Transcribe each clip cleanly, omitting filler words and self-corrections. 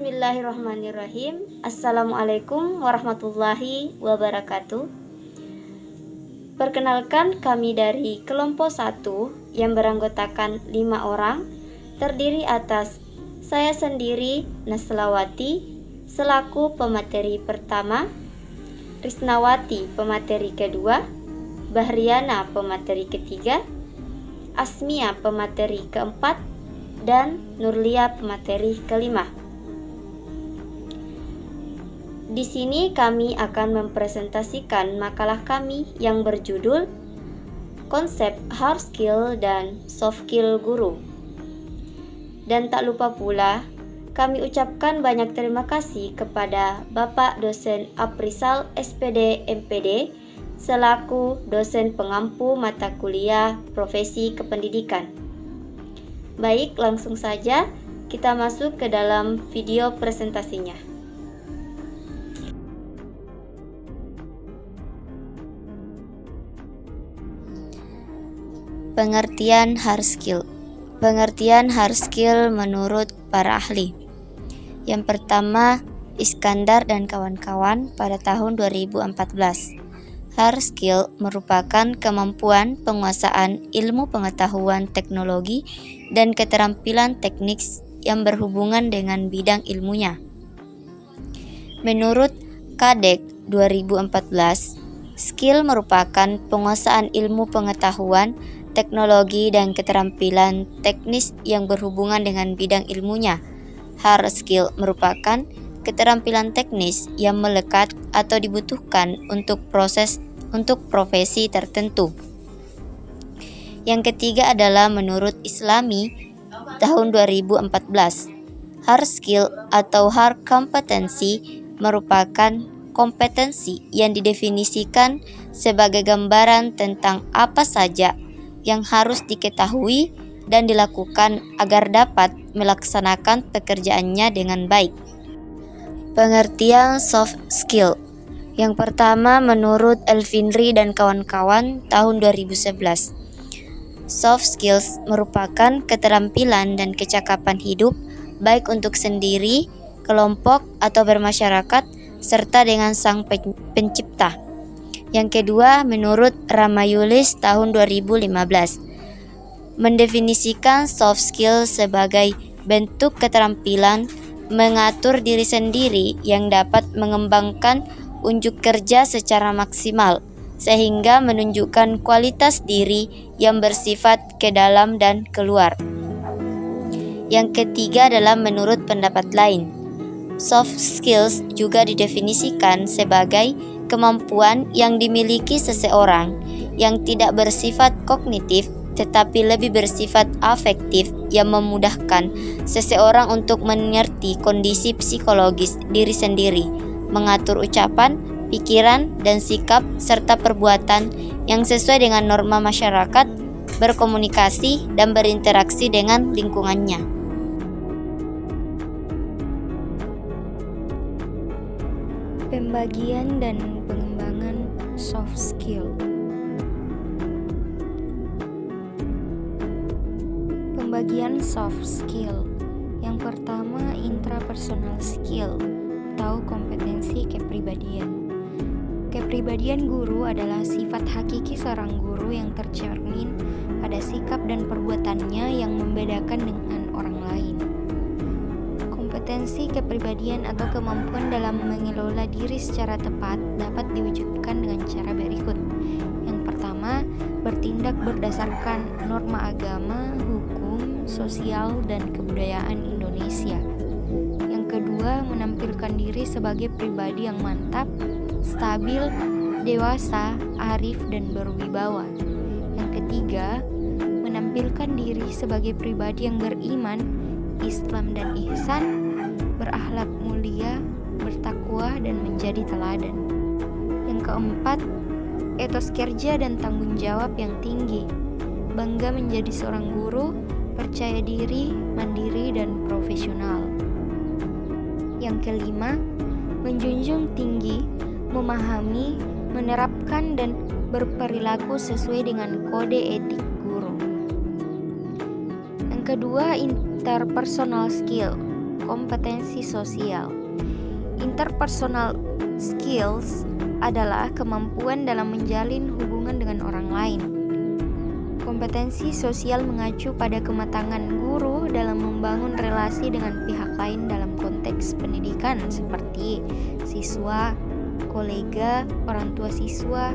Bismillahirrahmanirrahim. Assalamualaikum warahmatullahi wabarakatuh. Perkenalkan, kami dari kelompok 1 yang beranggotakan 5 orang, terdiri atas saya sendiri, Naslawati, selaku pemateri pertama, Risnawati pemateri kedua, Bahriana pemateri ketiga, Asmia pemateri keempat, dan Nurlia pemateri kelima. Di sini kami akan mempresentasikan makalah kami yang berjudul Konsep Hard Skill dan Soft Skill Guru. Dan tak lupa pula, kami ucapkan banyak terima kasih kepada Bapak Dosen Aprisal SPD MPD selaku dosen pengampu mata kuliah Profesi Kependidikan. Baik, langsung saja kita masuk ke dalam video presentasinya. Pengertian hard skill. Pengertian hard skill menurut para ahli. Yang pertama, Iskandar dan kawan-kawan pada tahun 2014. Hard skill merupakan kemampuan penguasaan ilmu pengetahuan teknologi dan keterampilan teknik yang berhubungan dengan bidang ilmunya. Menurut Kadek 2014, skill merupakan penguasaan ilmu pengetahuan teknologi dan keterampilan teknis yang berhubungan dengan bidang ilmunya. Hard skill merupakan keterampilan teknis yang melekat atau dibutuhkan untuk profesi tertentu. Yang ketiga adalah menurut Islami tahun 2014. Hard skill atau hard competency merupakan kompetensi yang didefinisikan sebagai gambaran tentang apa saja yang harus diketahui dan dilakukan agar dapat melaksanakan pekerjaannya dengan baik. Pengertian soft skill. Yang pertama menurut Elvinri dan kawan-kawan tahun 2011. Soft skills merupakan keterampilan dan kecakapan hidup baik untuk sendiri, kelompok, atau bermasyarakat serta dengan sang pencipta. Yang kedua, menurut Ramayulis tahun 2015, mendefinisikan soft skill sebagai bentuk keterampilan mengatur diri sendiri yang dapat mengembangkan unjuk kerja secara maksimal, sehingga menunjukkan kualitas diri yang bersifat ke dalam dan keluar. Yang ketiga adalah menurut pendapat lain, soft skills juga didefinisikan sebagai kemampuan yang dimiliki seseorang yang tidak bersifat kognitif tetapi lebih bersifat afektif yang memudahkan seseorang untuk mengerti kondisi psikologis diri sendiri, mengatur ucapan, pikiran, dan sikap serta perbuatan yang sesuai dengan norma masyarakat, berkomunikasi, dan berinteraksi dengan lingkungannya. Pembagian dan pengembangan soft skill. Pembagian soft skill. Yang pertama, intrapersonal skill atau kompetensi kepribadian. Kepribadian guru adalah sifat hakiki seorang guru yang tercermin pada sikap dan perbuatannya yang membedakan dengan orang lain. Kompetensi kepribadian atau kemampuan dalam mengelola diri secara tepat dapat diwujudkan dengan cara berikut. Yang pertama, bertindak berdasarkan norma agama, hukum, sosial, dan kebudayaan Indonesia. Yang kedua, menampilkan diri sebagai pribadi yang mantap, stabil, dewasa, arif, dan berwibawa. Yang ketiga, menampilkan diri sebagai pribadi yang beriman, Islam dan ihsan, berakhlak mulia, bertakwa, dan menjadi teladan. Yang keempat, etos kerja dan tanggung jawab yang tinggi, bangga menjadi seorang guru, percaya diri, mandiri, dan profesional. Yang kelima, menjunjung tinggi, memahami, menerapkan, dan berperilaku sesuai dengan kode etik guru. Yang kedua, interpersonal skill. kompetensi sosial. Interpersonal skills adalah kemampuan dalam menjalin hubungan dengan orang lain. Kompetensi sosial mengacu pada kematangan guru dalam membangun relasi dengan pihak lain dalam konteks pendidikan seperti siswa, kolega, orang tua siswa,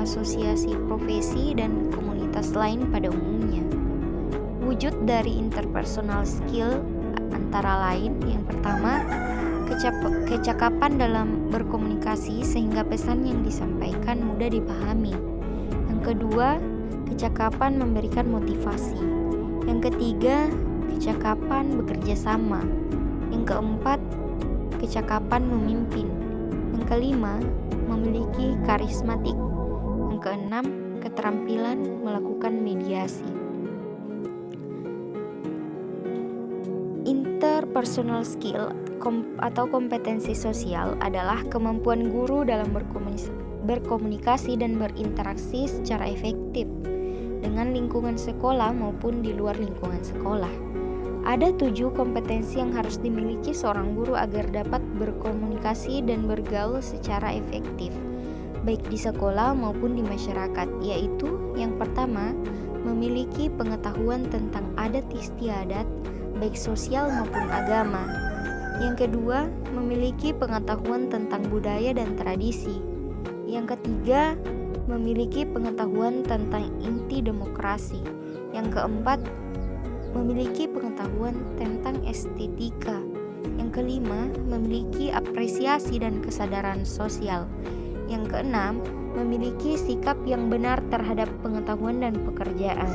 asosiasi profesi, dan komunitas lain pada umumnya. Wujud dari interpersonal skill antara lain, yang pertama, kecakapan dalam berkomunikasi sehingga pesan yang disampaikan mudah dipahami. Yang kedua, kecakapan memberikan motivasi. Yang ketiga, kecakapan bekerja sama. Yang keempat, kecakapan memimpin. Yang kelima, memiliki karismatik. Yang keenam, keterampilan melakukan mediasi. Interpersonal skill atau kompetensi sosial adalah kemampuan guru dalam berkomunikasi dan berinteraksi secara efektif dengan lingkungan sekolah maupun di luar lingkungan sekolah. Ada 7 kompetensi yang harus dimiliki seorang guru agar dapat berkomunikasi dan bergaul secara efektif, baik di sekolah maupun di masyarakat, yaitu yang pertama, memiliki pengetahuan tentang adat istiadat, baik sosial maupun agama. Yang kedua, memiliki pengetahuan tentang budaya dan tradisi. Yang ketiga, memiliki pengetahuan tentang inti demokrasi. Yang keempat, memiliki pengetahuan tentang estetika. Yang kelima, memiliki apresiasi dan kesadaran sosial. Yang keenam, memiliki sikap yang benar terhadap pengetahuan dan pekerjaan.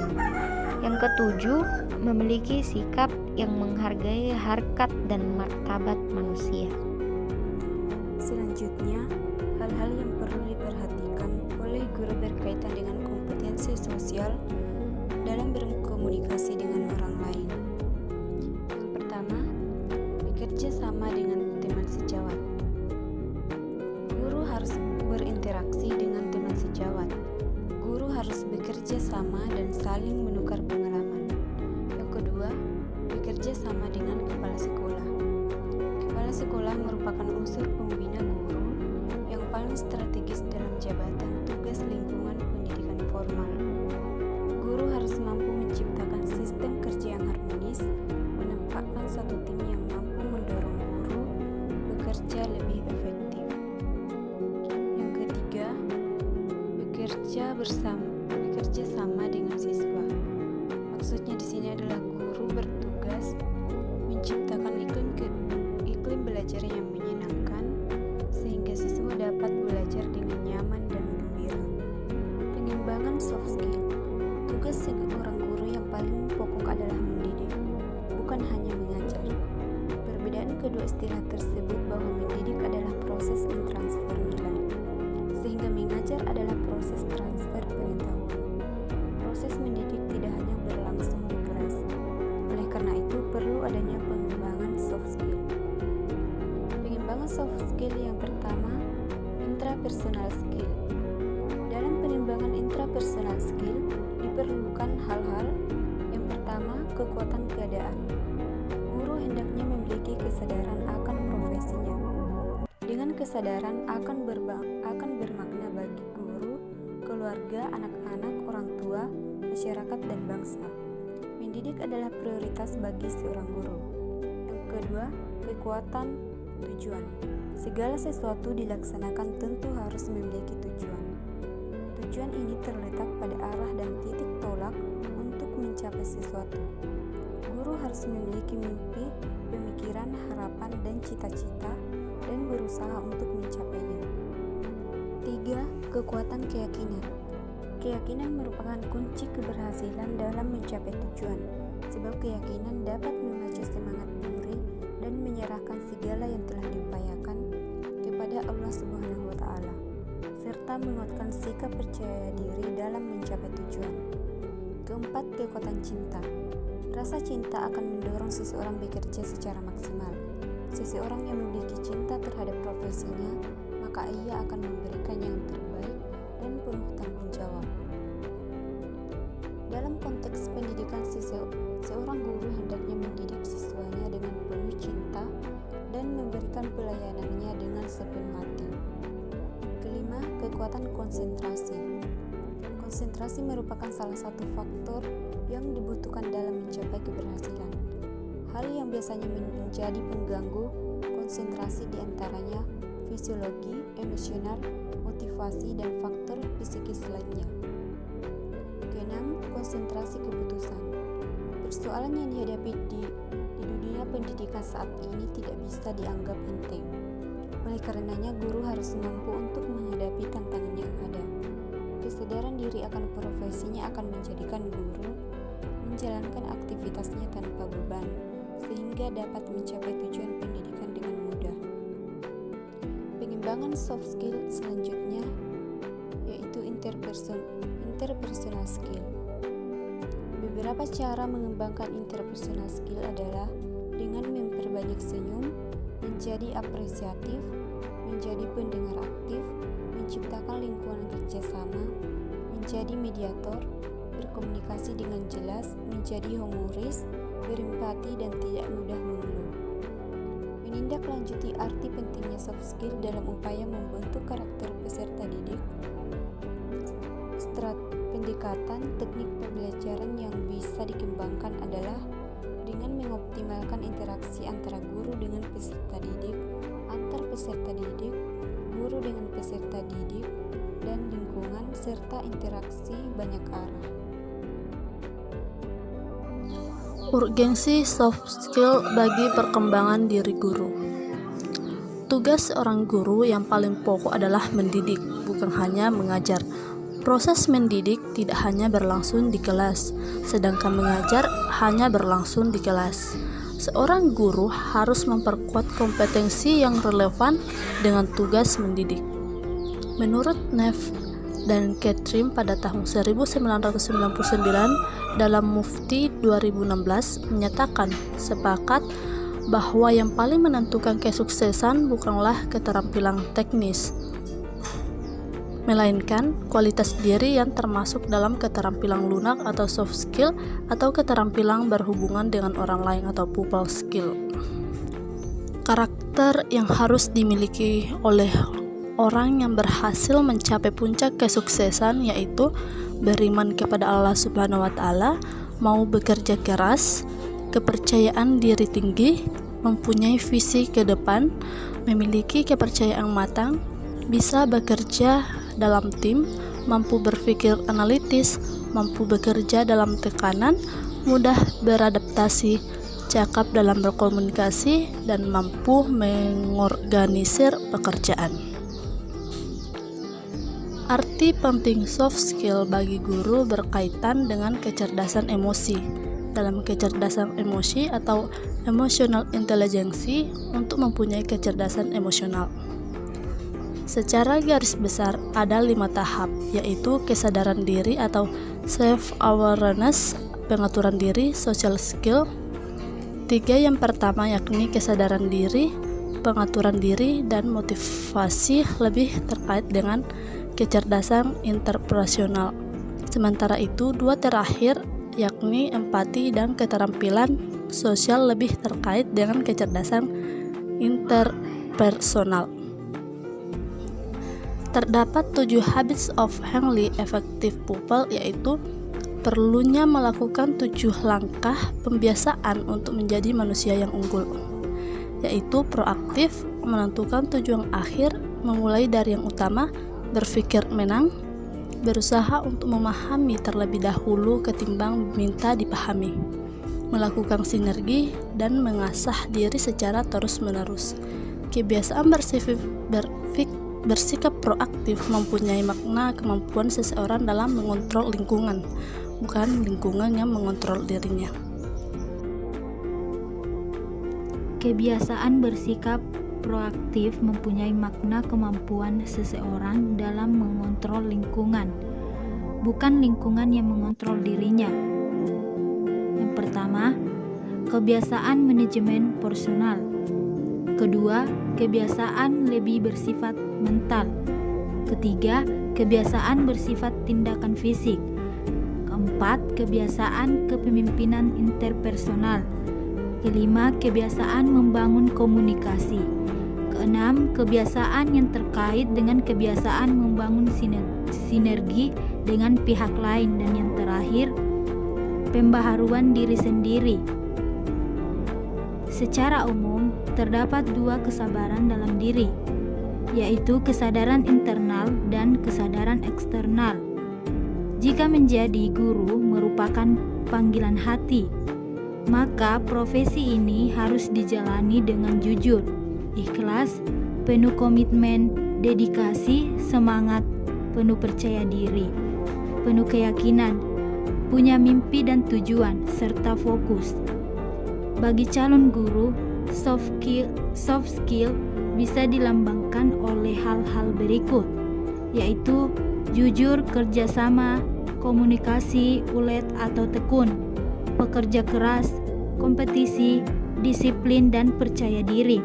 Yang ketujuh, memiliki sikap yang menghargai harkat dan martabat manusia. Selanjutnya, hal-hal yang perlu diperhatikan oleh guru berkaitan dengan kompetensi sosial dalam berkomunikasi dengan orang lain. Yang pertama, bekerja sama dengan teman sejawat. Guru harus berinteraksi dengan teman sejawat. Guru harus bekerja sama dan saling menukar pengalaman. Yang kedua, bekerja sama dengan kepala sekolah. Kepala sekolah merupakan unsur pembina guru yang paling strategis dalam jabatan tugas lingkungan pendidikan formal. Guru harus mampu menciptakan sistem kerja yang harmonis, menempatkan satu tim yang mampu mendorong guru bekerja lebih efektif. Yang ketiga, bekerja sama dengan siswa. Maksudnya di sini adalah guru bertugas menciptakan iklim belajar yang menyenangkan sehingga siswa dapat belajar dengan nyaman dan gembira. Pengembangan soft skill. Tugas seorang guru yang paling pokok adalah mendidik, bukan hanya mengajar. Perbedaan kedua istilah tersebut bahwa mendidik adalah proses mentransfer nilai, sehingga mengajar adalah proses transfer pengetahuan. Proses mendidik tidak hanya berlangsung di kelas. Oleh karena itu, perlu adanya pengembangan soft skill. Pengembangan soft skill yang pertama, intrapersonal skill. Dalam pengembangan intrapersonal skill, diperlukan hal-hal. Yang pertama, kekuatan keadaan. Guru hendaknya memiliki kesadaran akan profesinya. Dengan kesadaran akan bermakna bagi guru, keluarga, anak-anak, orang tua, masyarakat, dan bangsa. Mendidik adalah prioritas bagi seorang guru. Yang kedua, kekuatan tujuan. Segala sesuatu dilaksanakan tentu harus memiliki tujuan. Tujuan ini terletak pada arah dan titik tolak untuk mencapai sesuatu. Guru harus memiliki mimpi, pemikiran, harapan, dan cita-cita, dan berusaha untuk mencapainya. 3. Kekuatan keyakinan. Keyakinan merupakan kunci keberhasilan dalam mencapai tujuan, sebab keyakinan dapat memacu semangat diri dan menyerahkan segala yang telah diupayakan kepada Allah Subhanahu wa Ta'ala, serta menguatkan sikap percaya diri dalam mencapai tujuan. Keempat, kekuatan cinta. Rasa cinta akan mendorong seseorang bekerja secara maksimal. Seseorang yang memiliki cinta terhadap profesinya, maka ia akan memberikan yang terbaik dan penuh tanggung jawab. Dalam konteks pendidikan, seorang guru hendaknya mendidik siswanya dengan penuh cinta dan memberikan pelayanannya dengan sepenuh hati. Kelima, kekuatan konsentrasi. Konsentrasi merupakan salah satu faktor yang dibutuhkan dalam mencapai keberhasilan. Hal yang biasanya menjadi pengganggu konsentrasi diantaranya fisiologi, emosional, motivasi, dan faktor psikis lainnya. Keenam, konsentrasi keputusan. Persoalan yang dihadapi di dunia pendidikan saat ini tidak bisa dianggap enteng. Oleh karenanya, guru harus mampu untuk menghadapi tantangan yang ada. Kesadaran diri akan profesinya akan menjadikan guru menjalankan aktivitasnya tanpa beban, sehingga dapat mencapai tujuan pendidikan dengan mudah. Pengembangan soft skill selanjutnya yaitu interpersonal skill. Beberapa cara mengembangkan interpersonal skill adalah dengan memperbanyak senyum, menjadi apresiatif, menjadi pendengar aktif, menciptakan lingkungan kerjasama, menjadi mediator, berkomunikasi dengan jelas, menjadi humoris, berempati, dan tidak mudah mengeluh. Menindaklanjuti arti pentingnya soft skill dalam upaya membentuk karakter peserta didik. Pendekatan teknik pembelajaran yang bisa dikembangkan adalah dengan mengoptimalkan interaksi antara guru dengan peserta didik, antar peserta didik, guru dengan peserta didik, dan lingkungan, serta interaksi banyak arah. Urgensi soft skill bagi perkembangan diri guru. Tugas seorang guru yang paling pokok adalah mendidik, bukan hanya mengajar. Proses mendidik tidak hanya berlangsung di kelas, sedangkan mengajar hanya berlangsung di kelas. Seorang guru harus memperkuat kompetensi yang relevan dengan tugas mendidik. Menurut Neff dan Catherine pada tahun 1999 dalam Mufti 2016 menyatakan sepakat bahwa yang paling menentukan kesuksesan bukanlah keterampilan teknis, melainkan kualitas diri yang termasuk dalam keterampilan lunak atau soft skill atau keterampilan berhubungan dengan orang lain atau people skill. Karakter yang harus dimiliki oleh orang yang berhasil mencapai puncak kesuksesan yaitu beriman kepada Allah Subhanahu wa Ta'ala, mau bekerja keras, kepercayaan diri tinggi, mempunyai visi ke depan, memiliki kepercayaan matang, bisa bekerja dalam tim, mampu berpikir analitis, mampu bekerja dalam tekanan, mudah beradaptasi, cakap dalam berkomunikasi, dan mampu mengorganisir pekerjaan. Arti penting soft skill bagi guru berkaitan dengan kecerdasan emosi. Dalam kecerdasan emosi atau emotional intelligence untuk mempunyai kecerdasan emosional. Secara garis besar ada 5 tahap, yaitu kesadaran diri atau self-awareness, pengaturan diri, social skill. 3 yang pertama yakni kesadaran diri, pengaturan diri, dan motivasi lebih terkait dengan kecerdasan interpersonal. Sementara itu 2 terakhir yakni empati dan keterampilan sosial lebih terkait dengan kecerdasan interpersonal. Terdapat 7 habits of highly effective pupil, yaitu perlunya melakukan 7 langkah pembiasaan untuk menjadi manusia yang unggul, yaitu proaktif, menentukan tujuan akhir, memulai dari yang utama, berpikir menang, berusaha untuk memahami terlebih dahulu ketimbang minta dipahami, melakukan sinergi, dan mengasah diri secara terus-menerus. Kebiasaan bersikap proaktif mempunyai makna kemampuan seseorang dalam mengontrol lingkungan, bukan lingkungan yang mengontrol dirinya. Kebiasaan bersikap proaktif mempunyai makna kemampuan seseorang dalam mengontrol lingkungan, bukan lingkungan yang mengontrol dirinya. Yang pertama, kebiasaan manajemen personal. Kedua, kebiasaan lebih bersifat mental. Ketiga, kebiasaan bersifat tindakan fisik. Keempat, kebiasaan kepemimpinan interpersonal. Kelima, kebiasaan membangun komunikasi. Keenam, kebiasaan yang terkait dengan kebiasaan membangun sinergi dengan pihak lain. Dan yang terakhir, pembaharuan diri sendiri. Secara umum, terdapat dua kesadaran dalam diri, yaitu kesadaran internal dan kesadaran eksternal. Jika menjadi guru merupakan panggilan hati, maka profesi ini harus dijalani dengan jujur, ikhlas, penuh komitmen, dedikasi, semangat, penuh percaya diri, penuh keyakinan, punya mimpi dan tujuan, serta fokus. Bagi calon guru, soft skill bisa dilambangkan oleh hal-hal berikut, yaitu jujur, kerjasama, komunikasi, ulet atau tekun, pekerja keras, kompetisi, disiplin dan percaya diri,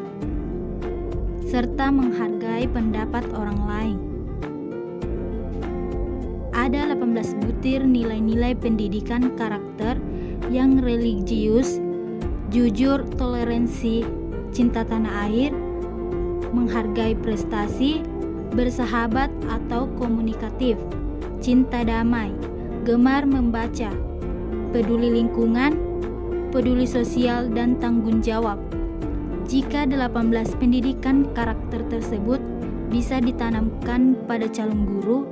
serta menghargai pendapat orang lain. Ada 18 butir nilai-nilai pendidikan karakter yang religius, jujur, toleransi, cinta tanah air, menghargai prestasi, bersahabat atau komunikatif, cinta damai, gemar membaca, peduli lingkungan, peduli sosial, dan tanggung jawab. Jika 18 pendidikan karakter tersebut bisa ditanamkan pada calon guru,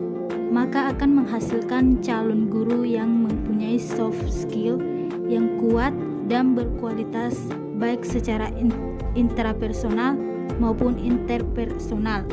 maka akan menghasilkan calon guru yang mempunyai soft skill yang kuat dan berkualitas baik secara intrapersonal maupun interpersonal.